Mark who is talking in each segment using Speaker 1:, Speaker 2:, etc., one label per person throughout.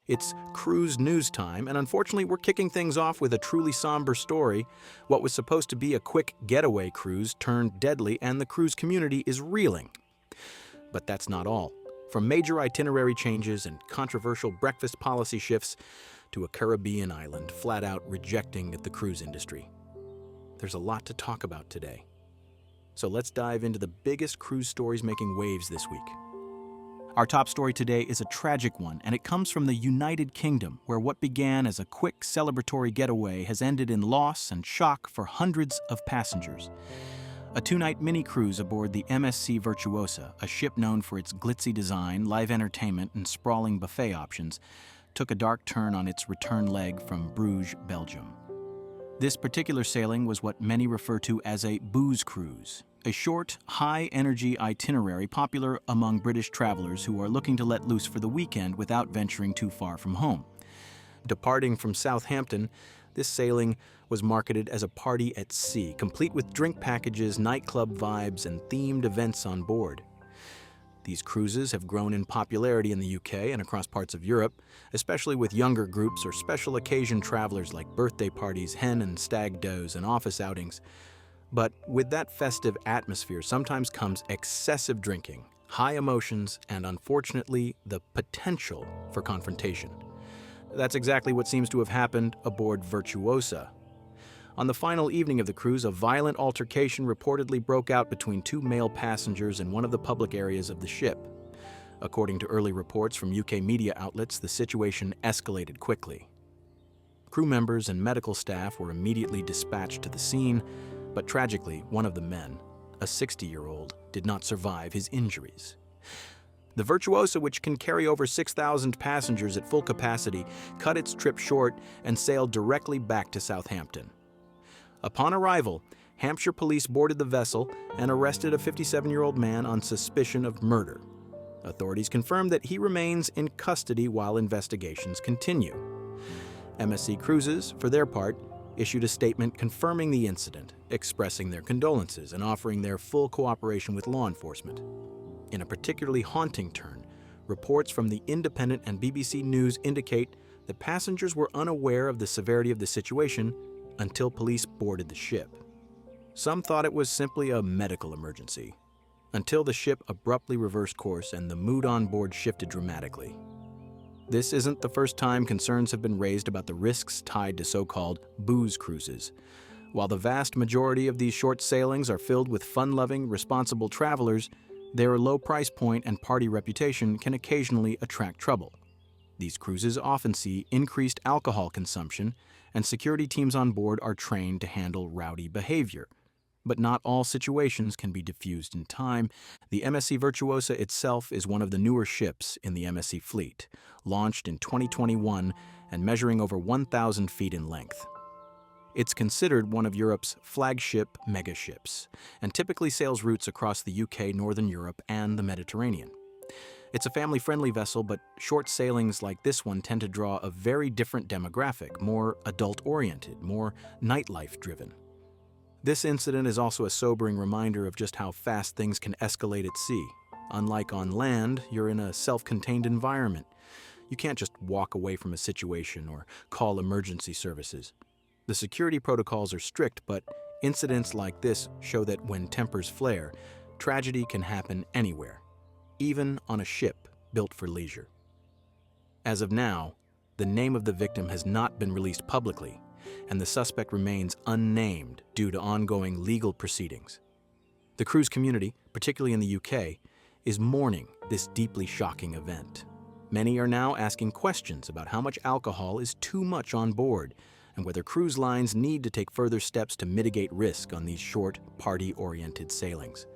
Speaker 1: It's cruise news time, and unfortunately, we're kicking things off with a truly somber story. What was supposed to be a quick getaway cruise turned deadly, and the cruise community is reeling. But that's not all. From major itinerary changes and controversial breakfast policy shifts to a Caribbean island flat out rejecting the cruise industry. There's a lot to talk about today. So let's dive into the biggest cruise stories making waves this week. Our top story today is a tragic one, and it comes from the United Kingdom, where what began as a quick celebratory getaway has ended in loss and shock for hundreds of passengers. A two-night mini-cruise aboard the MSC Virtuosa, a ship known for its glitzy design, live entertainment, and sprawling buffet options, took a dark turn on its return leg from Bruges, Belgium. This particular sailing was what many refer to as a booze cruise, a short, high-energy itinerary popular among British travelers who are looking to let loose for the weekend without venturing too far from home. Departing from Southampton, this sailing was marketed as a party at sea, complete with drink packages, nightclub vibes, and themed events on board. These cruises have grown in popularity in the UK and across parts of Europe, especially with younger groups or special occasion travelers like birthday parties, hen and stag does, and office outings. But with that festive atmosphere sometimes comes excessive drinking, high emotions, and unfortunately, the potential for confrontation. That's exactly what seems to have happened aboard Virtuosa. On the final evening of the cruise, a violent altercation reportedly broke out between two male passengers in one of the public areas of the ship. According to early reports from UK media outlets, the situation escalated quickly. Crew members and medical staff were immediately dispatched to the scene, but tragically, one of the men, a 60-year-old, did not survive his injuries. The Virtuosa, which can carry over 6,000 passengers at full capacity, cut its trip short and sailed directly back to Southampton. Upon arrival, Hampshire police boarded the vessel and arrested a 57-year-old man on suspicion of murder. Authorities confirmed that he remains in custody while investigations continue. MSC Cruises, for their part, issued a statement confirming the incident, expressing their condolences and offering their full cooperation with law enforcement. In a particularly haunting turn, reports from The Independent and BBC News indicate that passengers were unaware of the severity of the situation until police boarded the ship. Some thought it was simply a medical emergency, until the ship abruptly reversed course and the mood on board shifted dramatically. This isn't the first time concerns have been raised about the risks tied to so-called booze cruises. While the vast majority of these short sailings are filled with fun-loving, responsible travelers, their low price point and party reputation can occasionally attract trouble. These cruises often see increased alcohol consumption, and security teams on board are trained to handle rowdy behavior. But not all situations can be diffused in time. The MSC Virtuosa itself is one of the newer ships in the MSC fleet, launched in 2021 and measuring over 1,000 feet in length. It's considered one of Europe's flagship megaships, and typically sails routes across the UK, Northern Europe, and the Mediterranean. It's a family-friendly vessel, but short sailings like this one tend to draw a very different demographic, more adult-oriented, more nightlife-driven. This incident is also a sobering reminder of just how fast things can escalate at sea. Unlike on land, you're in a self-contained environment. You can't just walk away from a situation or call emergency services. The security protocols are strict, but incidents like this show that when tempers flare, tragedy can happen anywhere, even on a ship built for leisure. As of now, the name of the victim has not been released publicly, and the suspect remains unnamed due to ongoing legal proceedings. The cruise community, particularly in the UK, is mourning this deeply shocking event. Many are now asking questions about how much alcohol is too much on board and whether cruise lines need to take further steps to mitigate risk on these short, party-oriented sailings.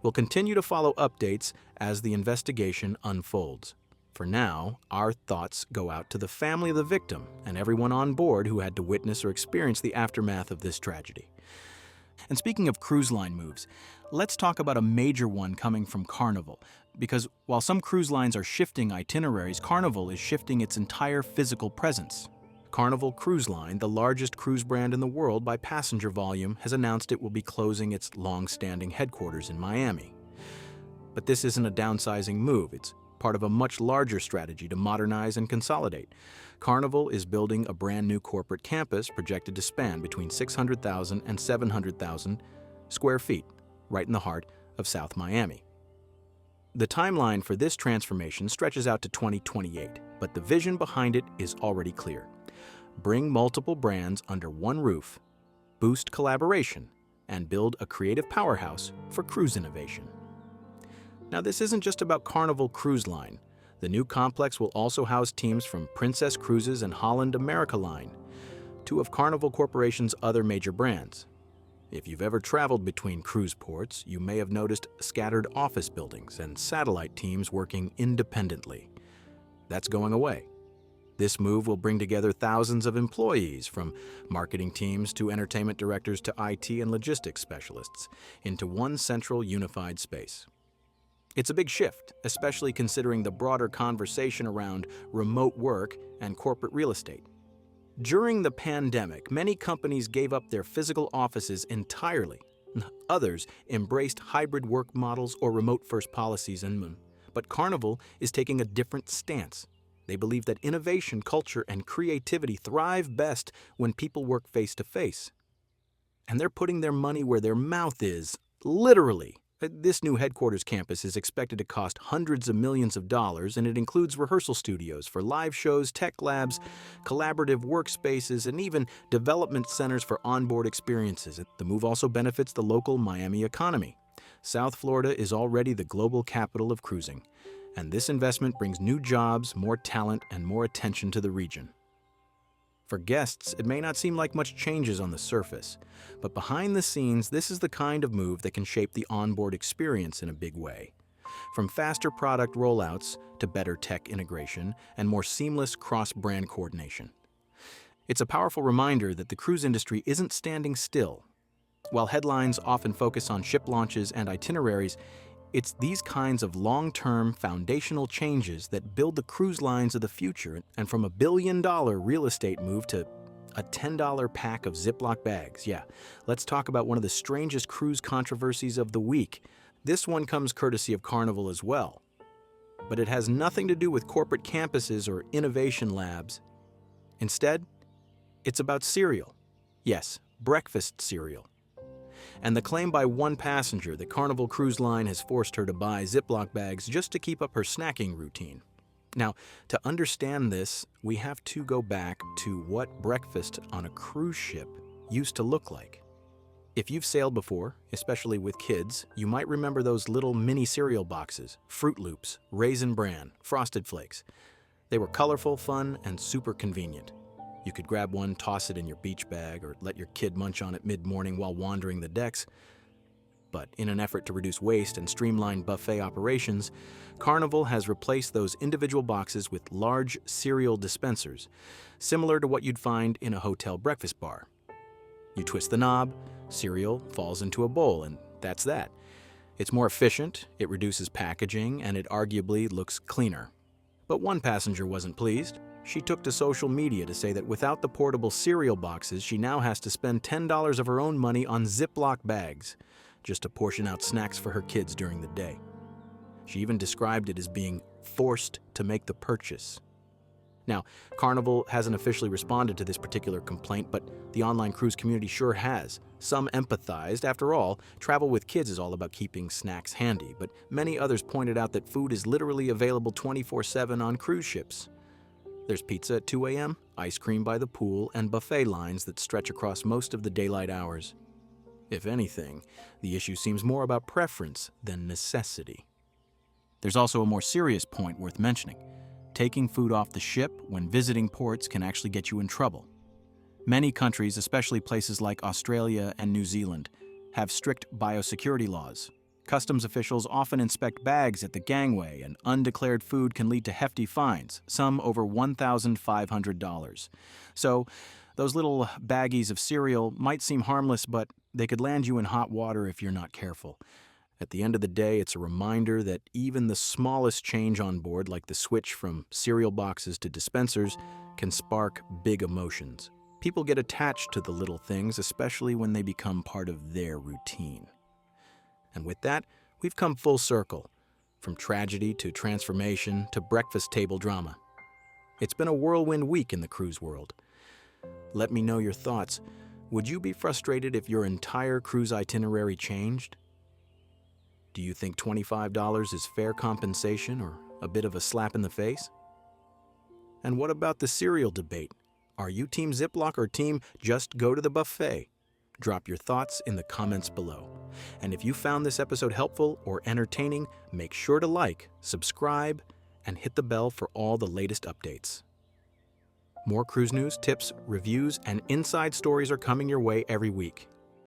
Speaker 1: We'll continue to follow updates as the investigation unfolds. For now, our thoughts go out to the family of the victim and everyone on board who had to witness or experience the aftermath of this tragedy. And speaking of cruise line moves, let's talk about a major one coming from Carnival. Because while some cruise lines are shifting itineraries, Carnival is shifting its entire physical presence. Carnival Cruise Line, the largest cruise brand in the world by passenger volume, has announced it will be closing its long-standing headquarters in Miami. But this isn't a downsizing move, it's part of a much larger strategy to modernize and consolidate. Carnival is building a brand new corporate campus projected to span between 600,000 and 700,000 square feet, right in the heart of South Miami. The timeline for this transformation stretches out to 2028, but the vision behind it is already clear. Bring multiple brands under one roof, boost collaboration, and build a creative powerhouse for cruise innovation. Now, this isn't just about Carnival Cruise Line. The new complex will also house teams from Princess Cruises and Holland America Line, two of Carnival Corporation's other major brands. If you've ever traveled between cruise ports, you may have noticed scattered office buildings and satellite teams working independently. That's going away. This move will bring together thousands of employees, from marketing teams to entertainment directors to IT and logistics specialists, into one central unified space. It's a big shift, especially considering the broader conversation around remote work and corporate real estate. During the pandemic, many companies gave up their physical offices entirely. Others embraced hybrid work models or remote-first policies, but Carnival is taking a different stance. They believe that innovation, culture, and creativity thrive best when people work face-to-face. And they're putting their money where their mouth is, literally. This new headquarters campus is expected to cost hundreds of millions of dollars, and it includes rehearsal studios for live shows, tech labs, collaborative workspaces, and even development centers for onboard experiences. The move also benefits the local Miami economy. South Florida is already the global capital of cruising, and this investment brings new jobs, more talent, and more attention to the region. For guests, it may not seem like much changes on the surface, but behind the scenes, this is the kind of move that can shape the onboard experience in a big way. From faster product rollouts to better tech integration and more seamless cross-brand coordination. It's a powerful reminder that the cruise industry isn't standing still. While headlines often focus on ship launches and itineraries, it's these kinds of long-term foundational changes that build the cruise lines of the future. And from a billion-dollar real estate move to a $10 pack of Ziploc bags. Yeah, let's talk about one of the strangest cruise controversies of the week. This one comes courtesy of Carnival as well. But it has nothing to do with corporate campuses or innovation labs. Instead, it's about cereal. Yes, breakfast cereal. And the claim by one passenger that Carnival Cruise Line has forced her to buy Ziploc bags just to keep up her snacking routine. Now, to understand this, we have to go back to what breakfast on a cruise ship used to look like. If you've sailed before, especially with kids, you might remember those little mini cereal boxes, Fruit Loops, Raisin Bran, Frosted Flakes. They were colorful, fun, and super convenient. You could grab one, toss it in your beach bag, or let your kid munch on it mid-morning while wandering the decks. But in an effort to reduce waste and streamline buffet operations, Carnival has replaced those individual boxes with large cereal dispensers, similar to what you'd find in a hotel breakfast bar. You twist the knob, cereal falls into a bowl, and that's that. It's more efficient, it reduces packaging, and it arguably looks cleaner. But one passenger wasn't pleased. She took to social media to say that without the portable cereal boxes, she now has to spend $10 of her own money on Ziploc bags just to portion out snacks for her kids during the day. She even described it as being forced to make the purchase. Now, Carnival hasn't officially responded to this particular complaint, but the online cruise community sure has. Some empathized. After all, travel with kids is all about keeping snacks handy, but many others pointed out that food is literally available 24/7 on cruise ships. There's pizza at 2 a.m., ice cream by the pool, and buffet lines that stretch across most of the daylight hours. If anything, the issue seems more about preference than necessity. There's also a more serious point worth mentioning. Taking food off the ship when visiting ports can actually get you in trouble. Many countries, especially places like Australia and New Zealand, have strict biosecurity laws. Customs officials often inspect bags at the gangway, and undeclared food can lead to hefty fines, some over $1,500. So, those little baggies of cereal might seem harmless, but they could land you in hot water if you're not careful. At the end of the day, it's a reminder that even the smallest change on board, like the switch from cereal boxes to dispensers, can spark big emotions. People get attached to the little things, especially when they become part of their routine. And with that, we've come full circle. from tragedy to transformation to breakfast table drama. It's been a whirlwind week in the cruise world. Let me know your thoughts. Would you be frustrated if your entire cruise itinerary changed? Do you think $25 is fair compensation or a bit of a slap in the face? And what about the cereal debate? Are you Team Ziploc or Team Just Go to the Buffet? Drop your thoughts in the comments below. And if you found this episode helpful or entertaining, make sure to like, subscribe, and hit the bell for all the latest updates. More cruise news, tips, reviews, and inside stories are coming your way every week.